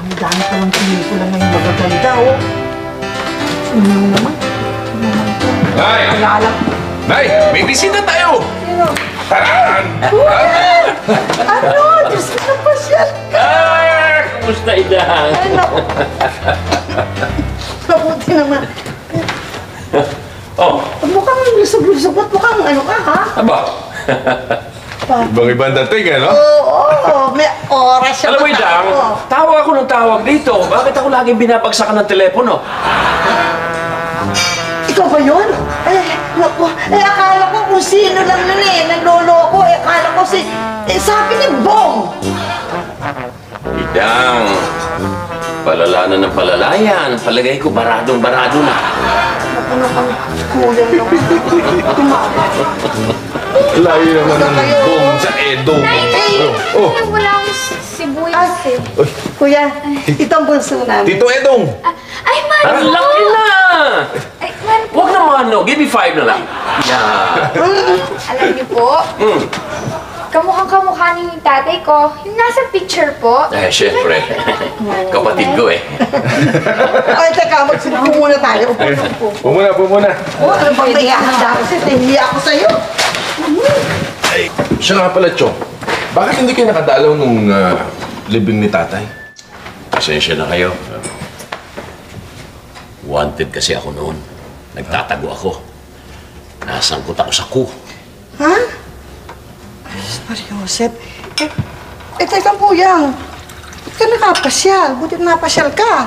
Dami-dami palang pelikula ngayon magaganda, oh. Sino naman? Nay! Alala. Nay! May bisita tayo! Sino? Taraan! Ano? Diyos ko na pasyal ka! Kumusta, Idan? Ano? Mabuti naman. Oh, Mukhang lusog-lusog at mukhang ano ka, ha? aba. Ibang-ibang dating, ano? Oo, may oras siya. Alam mo, Idang, tawag ako ng tawag dito. Bakit ako laging binabagsakan ng telepono? Ikaw ba yun? Naku, akala ko kung sino lang nun nagloloko. Akala ko sabi ni Bong. Idang, palala na ng palalayan. Palagay ko, baradong-barado na. Ano kang kulang naman. Layo naman ng bong sa Edo. Oh. Wala akong sibuyas eh. Kuya, ito ang bunso namin. Tito Edong! Ay, man Ang po! laki na! Ay, man po! Huwag naman, no. Give me 5 na lang. Yeah. Alam niyo po, kamukhang-kamukha ni tatay ko. Yung nasa picture po. Eh, syempre. Kapatid ko eh. Ay, teka, magsinupo muna tayo. Upo. Pumuna. Ano bang naiahanda kasi nahihiya ako sa'yo? Ay, siya nga pala, Chong. Bakit hindi kayo nakadalaw nung libing ni tatay? Pasensya na kayo. Wanted kasi ako noon. Nagtatago ako. Nasangkot ako sa ku. Ha? Maria Joseph, teka po yan. Ba't ka nakapasyal? Buti napasyal ka.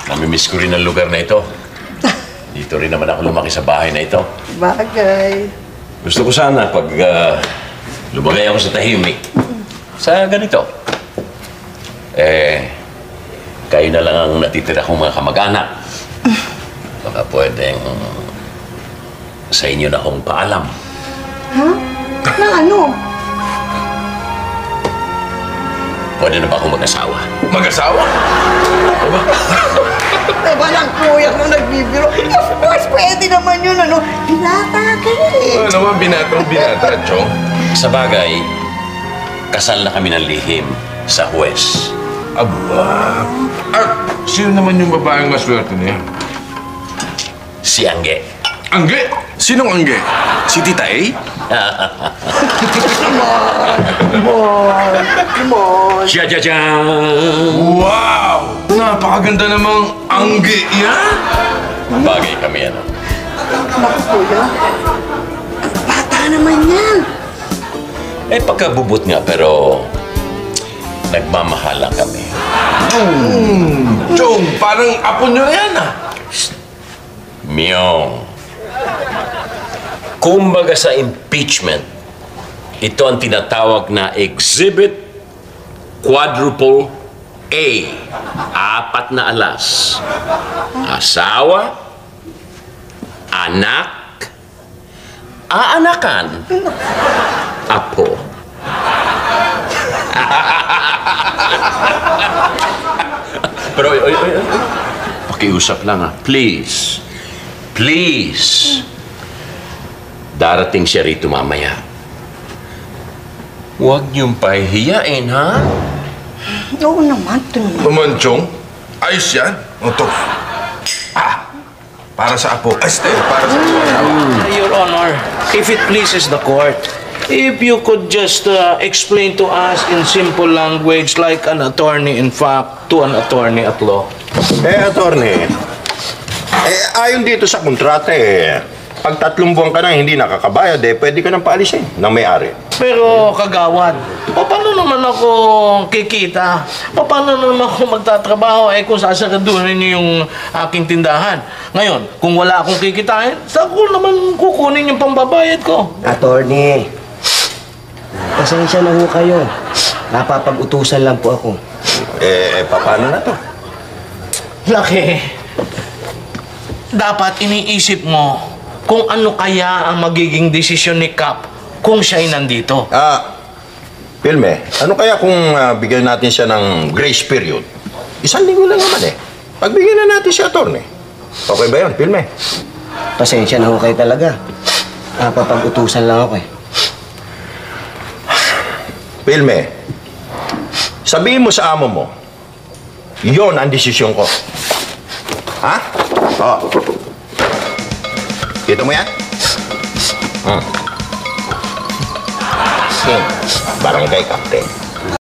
Namimiss ko rin ang lugar na ito. Dito rin naman ako lumaki sa bahay na ito. Bagay. Gusto ko sana pag lumagay ako sa tahimik, sa ganito. Kayo na lang ang natitira kong mga kamag-anak. Baka pwedeng sa inyo na akong paalam. Ha? Na ano? Pwede na ba akong mag-asawa? Mag-asawa? Ay, walang kuya kung nagbibiro. Of course, pwede naman yun, ano? Binata ka eh. Ano naman binata, Chong? Sa bagay, kasal na kami ng lihim sa huwes. Aba. Sino naman yung babaeng maswerte niya? Si Angge. Angge? Sinong Angge? Si Tita A? Come on. Jajajan! Wow! Napakaganda namang Angge yan! Bagay kami, ano? Naku, kuya. Bata naman yan. Pagkabubot nga, pero nagmamahalan kami. Chong, parang apo nyo na yan, ah! Myong. Kumbaga sa impeachment, ito ang tinatawag na Exhibit Quadruple A. 4 na alas. Asawa, anak, aanakan, apo. Pero, oy, pakiusap lang, ha. Please. Please. Darating siya rito mamaya. Huwag niyong pahihiyain, ha? Oo naman, ito naman. Naman, Chong. Ayos yan. Oto. Para sa apo. Para sa asawa. Your Honor, if it pleases the court, if you could just explain to us in simple language like an attorney in fact to an attorney at law. Attorney, ayon dito sa kontrata pag 3 buwan ka na hindi nakakabayad, pwede ka nang paalisin ng may-ari. Pero kagawad, paano naman ako kikita? Paano naman ako magtatrabaho kung sasaraduhin niyo yung aking tindahan? Ngayon, kung wala akong kikitain, saan ko naman kukunin yung pambabayad ko? Attorney, pasensya na ho kayo. Napapag-utusan lang po ako. Paano na to? Laki, dapat iniisip mo kung ano kaya ang magiging desisyon ni Cap kung siya'y nandito. Pilme, ano kaya kung bigyan natin siya ng grace period? 1 linggo lang naman Pagbigyan na natin siya, attorney. Okay ba yun, Pilme? Pasensya na ho kayo talaga. Napapag-utusan lang ako Pilme, Sabihin mo sa amo mo, yon ang desisyon ko. Ha? Oh. Kita mo yan? Barangay Captain.